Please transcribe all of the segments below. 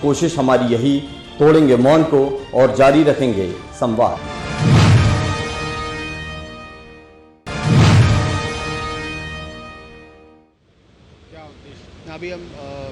कोशिश हमारी यही, तोड़ेंगे मौन को और जारी रखेंगे संवाद। अभी हम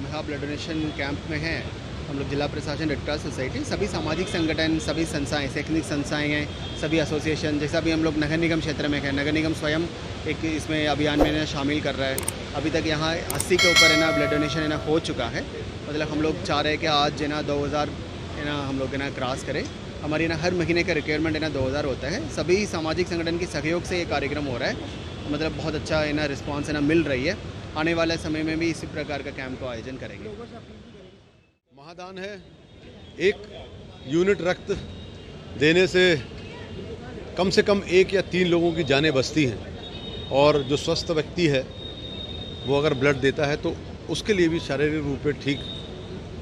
मेहा ब्लड डोनेशन कैंप में हैं। हम लोग जिला प्रशासन, रेड क्रॉस सोसाइटी, सभी सामाजिक संगठन, सभी संस्थाएं, शैक्षणिक संस्थाएं हैं, सभी एसोसिएशन, जैसा भी हम लोग नगर निगम क्षेत्र में हैं। नगर निगम स्वयं एक इसमें अभियान में शामिल कर रहा है। अभी तक यहाँ 80 के ऊपर है ना ब्लड डोनेशन है ना हो चुका है। मतलब हम लोग चाह रहे हैं कि आज है ना 2000 है ना हम लोग है ना क्रॉस करें। हमारी ना हर महीने का रिक्वायरमेंट है ना 2000 होता है। सभी सामाजिक संगठन के सहयोग से ये कार्यक्रम हो रहा है। मतलब बहुत अच्छा है ना रिस्पॉन्स है ना मिल रही है। आने वाले समय में भी इसी प्रकार का कैंप का आयोजन करेंगे। महादान है, एक यूनिट रक्त देने से कम 1 या 3 लोगों की जानें बचती हैं। और जो स्वस्थ व्यक्ति है वो अगर ब्लड देता है तो उसके लिए भी शारीरिक रूप में ठीक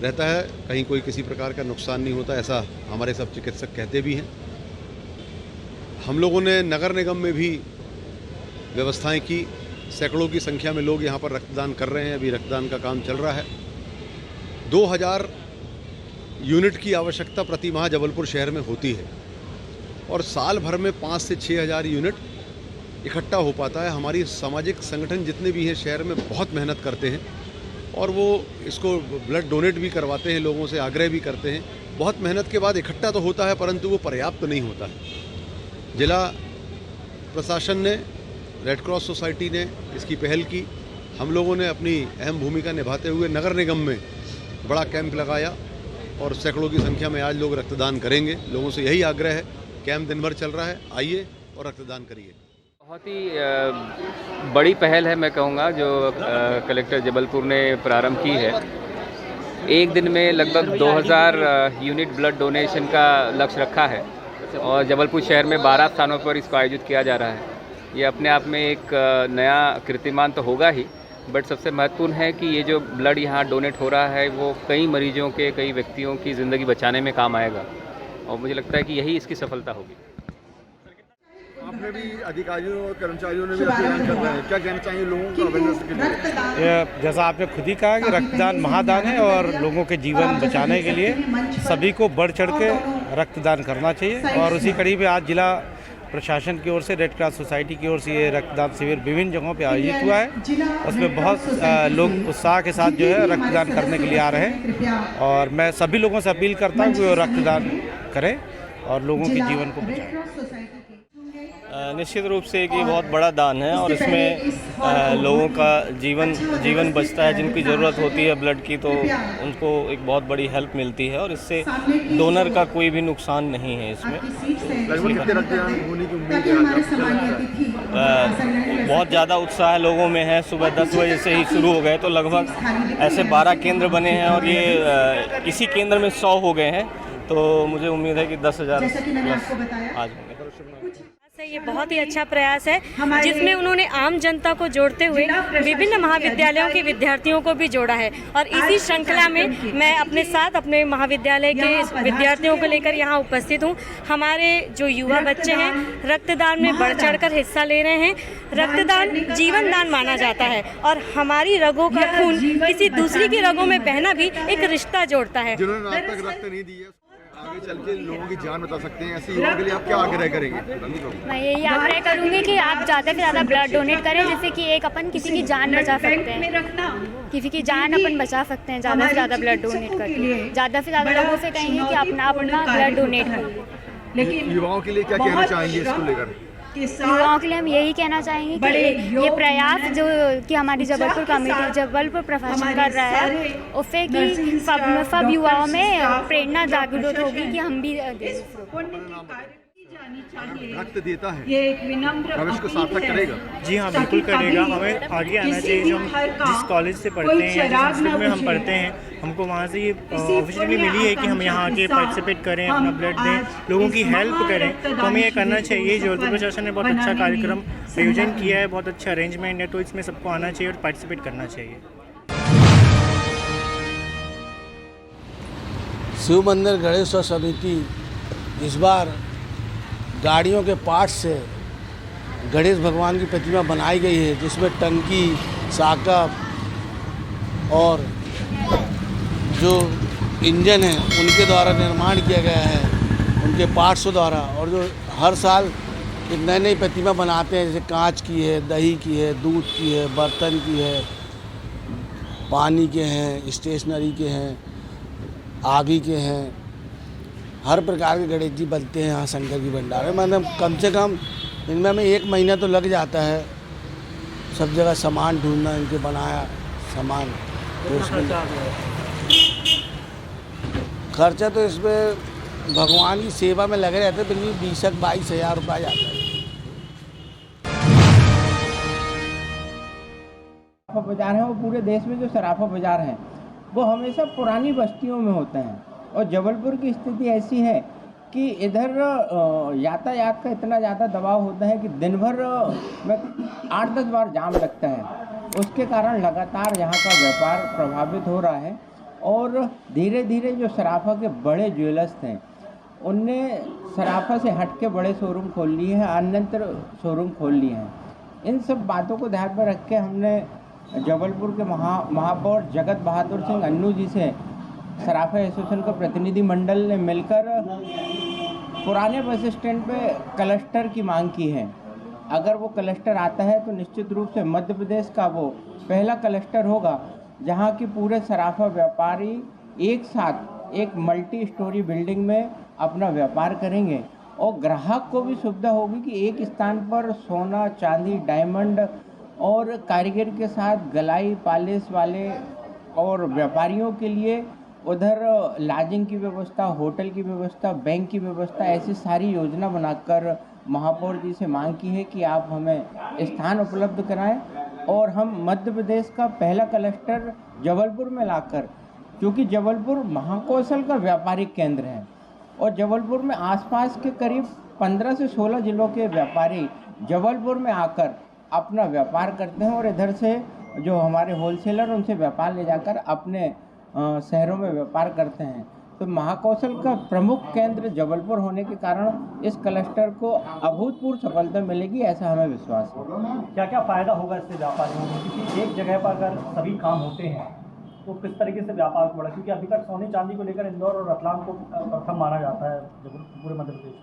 रहता है, कहीं कोई किसी प्रकार का नुकसान नहीं होता, ऐसा हमारे सब चिकित्सक कहते भी हैं। हम लोगों ने नगर निगम में भी व्यवस्थाएं की, सैकड़ों की संख्या में लोग यहाँ पर रक्तदान कर रहे हैं। अभी रक्तदान का काम चल रहा है। 2000 यूनिट की आवश्यकता प्रति माह जबलपुर शहर में होती है और साल भर में 5 से 6000 यूनिट इकट्ठा हो पाता है। हमारी सामाजिक संगठन जितने भी हैं शहर में बहुत मेहनत करते हैं और वो इसको ब्लड डोनेट भी करवाते हैं, लोगों से आग्रह भी करते हैं। बहुत मेहनत के बाद इकट्ठा तो होता है परंतु वो पर्याप्त नहीं होता है। जिला प्रशासन ने, रेड क्रॉस सोसाइटी ने इसकी पहल की। हम लोगों ने अपनी अहम भूमिका निभाते हुए नगर निगम में बड़ा कैंप लगाया और सैकड़ों की संख्या में आज लोग रक्तदान करेंगे। लोगों से यही आग्रह है, कैंप दिन भर चल रहा है, आइए और रक्तदान करिए। बहुत ही बड़ी पहल है मैं कहूँगा जो कलेक्टर जबलपुर ने प्रारंभ की है। एक दिन में लगभग 2000 यूनिट ब्लड डोनेशन का लक्ष्य रखा है और जबलपुर शहर में 12 स्थानों पर इसको आयोजित किया जा रहा है। ये अपने आप में एक नया कीर्तिमान तो होगा ही, बट सबसे महत्वपूर्ण है कि ये जो ब्लड यहाँ डोनेट हो रहा है वो कई मरीजों के, कई व्यक्तियों की ज़िंदगी बचाने में काम आएगा और मुझे लगता है कि यही इसकी सफलता होगी। आपने भी अधिकारियों और कर्मचारियों ने भी अभियान कर रहे हैं, क्या कहना चाहिए लोगों को अवेयरनेस के लिए? जैसा आपने खुद ही कहा कि रक्तदान महादान है और लोगों के जीवन बचाने के लिए सभी को बढ़ चढ़ के रक्तदान करना चाहिए। और उसी कड़ी में आज जिला प्रशासन की ओर से, रेड क्रॉस सोसाइटी की ओर से ये रक्तदान शिविर विभिन्न जगहों पे आयोजित हुआ है। उसमें बहुत लोग उत्साह के साथ जो है रक्तदान करने के लिए आ रहे हैं और मैं सभी लोगों से अपील करता हूँ कि वो रक्तदान करें और लोगों के जीवन को बचाएं। निश्चित रूप से एक ये बहुत बड़ा दान है और इसमें लोगों का जीवन बचता है। जिनकी ज़रूरत होती है ब्लड की तो उनको एक बहुत बड़ी हेल्प मिलती है और इससे डोनर का कोई भी नुकसान नहीं है इसमें। बहुत ज़्यादा उत्साह लोगों में है। सुबह 10 बजे से ही शुरू हो गए तो लगभग ऐसे 12 केंद्र बने हैं और ये इसी केंद्र में 100 हो गए हैं। तो मुझे उम्मीद है कि 10,000 आज होंगे। ये बहुत ही अच्छा प्रयास है जिसमें उन्होंने आम जनता को जोड़ते हुए विभिन्न महाविद्यालयों के विद्यार्थियों को भी जोड़ा है और इसी श्रृंखला में मैं अपने साथ अपने महाविद्यालय के विद्यार्थियों को लेकर यहाँ उपस्थित हूँ। हमारे जो युवा बच्चे हैं रक्तदान में बढ़ चढ़कर हिस्सा ले रहे हैं। रक्तदान जीवन दान माना जाता है और हमारी रगों का खून किसी दूसरी की रगों में बहना भी एक रिश्ता जोड़ता है। जिन्होंने आज तक रक्त नहीं दिया आगे चल के लोगों की जान बचा सकते हैं, ऐसे युवाओं के लिए आप क्या आग्रह करेंगे? मैं यही आग्रह करूंगी कि आप ज़्यादा से ज़्यादा ब्लड डोनेट करें, जिससे कि एक अपन किसी की जान बचा सकते हैं। किसी की जान अपन बचा सकते हैं ज़्यादा से ज़्यादा ब्लड डोनेट करके। ज़्यादा से ज़्यादा लोगों से कहेंगे कि अपना ब्लड डोनेट करें। लेकिन युवाओं के लिए क्या कहना चाहेंगे इसको लेकर? युवाओं के लिए हम यही कहना चाहेंगे कि ये प्रयास जो कि हमारी जबलपुर कमेटी, जबलपुर प्रशासन कर रहा है, उससे कि सब युवाओं में प्रेरणा जागृत होगी कि हम भी रक्त देता है, ये एक विनम्र भविष्य को सार्थक करेगा। जी हाँ, बिल्कुल करेगा। हमें आगे आना चाहिए। जो हम जिस कॉलेज से पढ़ते हैं, जिस इंस्टीट्यूट में हम पढ़ते हैं, हमको वहाँ से ये अपॉर्चुनिटी मिली है कि हम यहाँ आके पार्टिसिपेट करें, अपना ब्लड दें, लोगों की हेल्प करें। तो हमें ये करना चाहिए। जबलपुर प्रशासन ने बहुत अच्छा कार्यक्रम आयोजन किया है, बहुत अच्छा अरेंजमेंट है, तो इसमें सबको आना चाहिए और पार्टिसिपेट करना चाहिए। शिव मंदिर गणेश समिति इस बार गाड़ियों के पार्ट से गणेश भगवान की प्रतिमा बनाई गई है, जिसमें टंकी, साकप और जो इंजन हैं उनके द्वारा निर्माण किया गया है, उनके पार्ट्सों द्वारा। और जो हर साल एक नई नई प्रतिमा बनाते हैं, जैसे कांच की है, दही की है, दूध की है, बर्तन की है, पानी के हैं, स्टेशनरी के हैं, आगी के हैं, हर प्रकार के गणेश जी बनते हैं यहाँ शंकर की भंडार में। मतलब कम से कम इनमें हमें 1 महीना तो लग जाता है सब जगह सामान ढूंढना, इनके बनाया सामान। तो उसमें खर्चा तो इसमें भगवान की सेवा में लगे रहते हैं, बिल्कुल 20-22 रुपये जाता है। सराफा बाज़ार है वो पूरे देश में जो सराफा बाज़ार हैं वो हमेशा पुरानी बस्तियों में होते हैं। और जबलपुर की स्थिति ऐसी है कि इधर यातायात का इतना ज़्यादा दबाव होता है कि दिन भर में 8-10 बार जाम लगता है। उसके कारण लगातार यहाँ का व्यापार प्रभावित हो रहा है। और धीरे धीरे जो सराफा के बड़े ज्वेलर्स थे उनने सराफा से हट के बड़े शोरूम खोल लिए हैं, अन्यत्र शोरूम खोल लिए हैं। इन सब बातों को ध्यान में रख के हमने जबलपुर के महापौर जगत बहादुर सिंह अन्नू जी से सराफा एसोसिएशन का प्रतिनिधि मंडल ने मिलकर पुराने बस स्टैंड पे क्लस्टर की मांग की है। अगर वो क्लस्टर आता है तो निश्चित रूप से मध्य प्रदेश का वो पहला क्लस्टर होगा जहाँ की पूरे सराफा व्यापारी एक साथ एक मल्टी स्टोरी बिल्डिंग में अपना व्यापार करेंगे। और ग्राहक को भी सुविधा होगी कि एक स्थान पर सोना, चांदी, डायमंड और कारीगर के साथ गलाई पालिश वाले और व्यापारियों के लिए उधर लॉजिंग की व्यवस्था, होटल की व्यवस्था, बैंक की व्यवस्था, ऐसी सारी योजना बनाकर महापौर जी से मांग की है कि आप हमें स्थान उपलब्ध कराएं। और हम मध्य प्रदेश का पहला क्लस्टर जबलपुर में लाकर, क्योंकि जबलपुर महाकौशल का व्यापारिक केंद्र है और जबलपुर में आसपास के करीब 15 से 16 जिलों के व्यापारी जबलपुर में आकर अपना व्यापार करते हैं। और इधर से जो हमारे होलसेलर उनसे व्यापार ले जाकर अपने शहरों में व्यापार करते हैं। तो महाकौशल का प्रमुख केंद्र जबलपुर होने के कारण इस क्लस्टर को अभूतपूर्व सफलता मिलेगी, ऐसा हमें विश्वास है। क्या क्या फ़ायदा होगा इससे व्यापारियों को, क्योंकि एक जगह पर अगर सभी काम होते हैं तो किस तरीके से व्यापार को बढ़ा, क्योंकि अभी तक सोने चांदी को लेकर इंदौर और रतलाम को प्रथम माना जाता है पूरे मध्य प्रदेश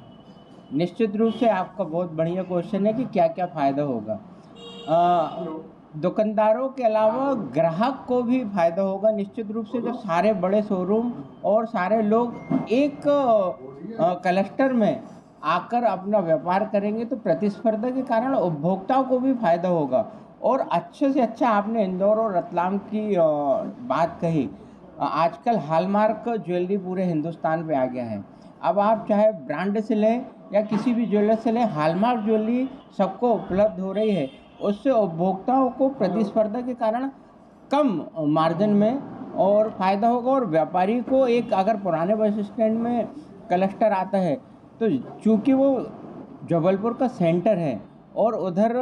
में। निश्चित रूप से आपका बहुत बढ़िया क्वेश्चन है कि क्या क्या फ़ायदा होगा। दुकानदारों के अलावा ग्राहक को भी फायदा होगा। निश्चित रूप से जब सारे बड़े शोरूम और सारे लोग एक क्लस्टर में आकर अपना व्यापार करेंगे तो प्रतिस्पर्धा के कारण उपभोक्ताओं को भी फायदा होगा। और अच्छे से अच्छा आपने इंदौर और रतलाम की बात कही। आजकल हॉलमार्क ज्वेलरी पूरे हिंदुस्तान पे आ गया है। अब आप चाहे ब्रांड से लें या किसी भी ज्वेलर से लें, हॉलमार्क ज्वेलरी सबको उपलब्ध हो रही है। उससे उपभोक्ताओं को प्रतिस्पर्धा के कारण कम मार्जिन में और फ़ायदा होगा। और व्यापारी को एक अगर पुराने बस स्टैंड में क्लस्टर आता है तो चूँकि वो जबलपुर का सेंटर है और उधर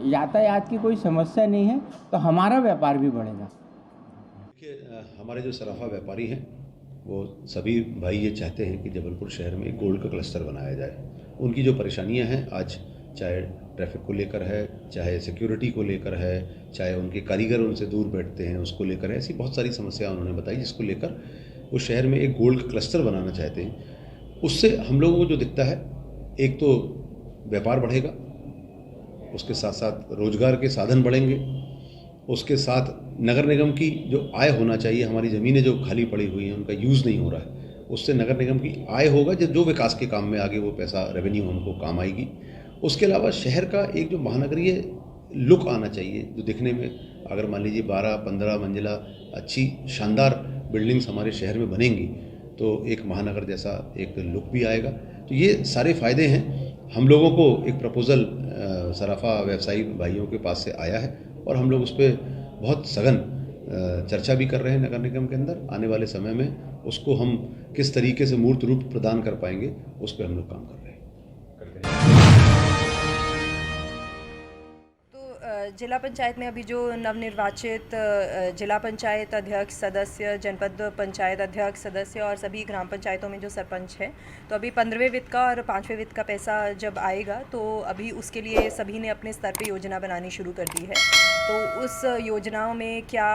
यातायात की कोई समस्या नहीं है तो हमारा व्यापार भी बढ़ेगा। देखिए, हमारे जो सराफा व्यापारी हैं वो सभी भाई ये चाहते हैं कि जबलपुर शहर में एक गोल्ड का क्लस्टर बनाया जाए। उनकी जो परेशानियां हैं आज, चाहे ट्रैफिक को लेकर है, चाहे सिक्योरिटी को लेकर है, चाहे उनके कारीगर उनसे दूर बैठते हैं उसको लेकर है, ऐसी बहुत सारी समस्या उन्होंने बताई जिसको लेकर वो शहर में एक गोल्ड का क्लस्टर बनाना चाहते हैं। उससे हम लोगों को जो दिखता है, एक तो व्यापार बढ़ेगा, उसके साथ साथ रोजगार के साधन बढ़ेंगे, उसके साथ नगर निगम की जो आय होना चाहिए, हमारी ज़मीनें जो खाली पड़ी हुई हैं उनका यूज़ नहीं हो रहा है, उससे नगर निगम की आय होगा, जो विकास के काम में आगे वो पैसा रेवेन्यू हमको काम आएगी। उसके अलावा शहर का एक जो महानगरीय लुक आना चाहिए, जो दिखने में अगर मान लीजिए 12-15 मंजिला अच्छी शानदार बिल्डिंग्स हमारे शहर में बनेंगी तो एक महानगर जैसा एक लुक भी आएगा। तो ये सारे फ़ायदे हैं। हम लोगों को एक प्रपोज़ल सराफा व्यवसायी भाइयों के पास से आया है और हम लोग उस पर बहुत सघन चर्चा भी कर रहे हैं नगर निगम के अंदर। आने वाले समय में उसको हम किस तरीके से मूर्त रूप प्रदान कर पाएंगे उस पर हम लोग काम कर रहे हैं। जिला पंचायत में अभी जो नवनिर्वाचित जिला पंचायत अध्यक्ष सदस्य, जनपद पंचायत अध्यक्ष सदस्य और सभी ग्राम पंचायतों में जो सरपंच है, तो अभी 15वें वित्त का और 5वें वित्त का पैसा जब आएगा तो अभी उसके लिए सभी ने अपने स्तर पे योजना बनानी शुरू कर दी है। तो उस योजनाओं में क्या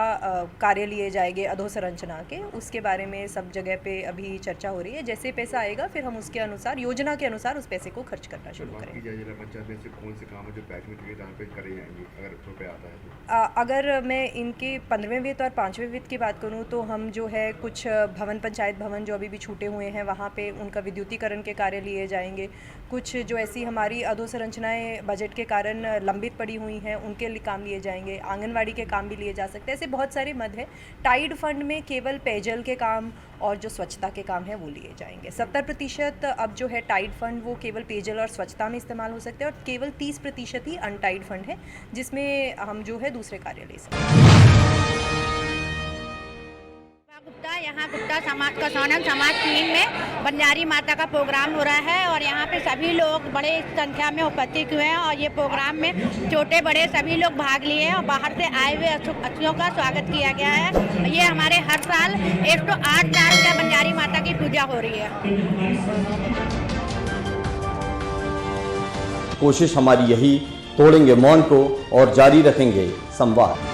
कार्य लिए जाएंगे अधोसंरचना के, उसके बारे में सब जगह पे अभी चर्चा हो रही है। जैसे पैसा आएगा फिर हम उसके अनुसार, योजना के अनुसार उस पैसे को खर्च करना शुरू करेंगे। जिला पंचायत में से कौन से काम है जो प्राथमिकता जहाँ पे करे जाएंगे अगर रुपये आता है तो? अगर मैं इनके 15वें वित्त और 5वें वित्त की बात करूं तो हम जो है कुछ भवन, पंचायत भवन जो अभी भी छूटे हुए हैं वहाँ पे उनका विद्युतीकरण के कार्य लिए जाएंगे। कुछ जो ऐसी हमारी अधोसंरचनाएं बजट के कारण लंबित पड़ी हुई हैं उनके लिए काम लिए जाएंगे। आंगनवाड़ी के काम भी लिए जा सकते हैं। ऐसे बहुत सारे मद हैं। टाइड फंड में केवल पेयजल के काम और जो स्वच्छता के काम हैं वो लिए जाएंगे। 70% अब जो है टाइड फंड वो केवल पेयजल और स्वच्छता में इस्तेमाल हो सकते हैं और केवल 30% ही अनटाइड फंड है जिसमें हम जो है दूसरे कार्य ले सकते हैं। यहाँ गुप्ता समाज का सोनम समाज 3 में बंजारी माता का प्रोग्राम हो रहा है और यहाँ पे सभी लोग बड़े संख्या में उपस्थित हुए हैं और ये प्रोग्राम में छोटे बड़े सभी लोग भाग लिए हैं और बाहर से आए हुए अतिथियों का स्वागत किया गया है। ये हमारे हर साल 108 साल का बंजारी माता की पूजा हो रही है। कोशिश हमारी यही, तोड़ेंगे मौन को और जारी रखेंगे संवाद।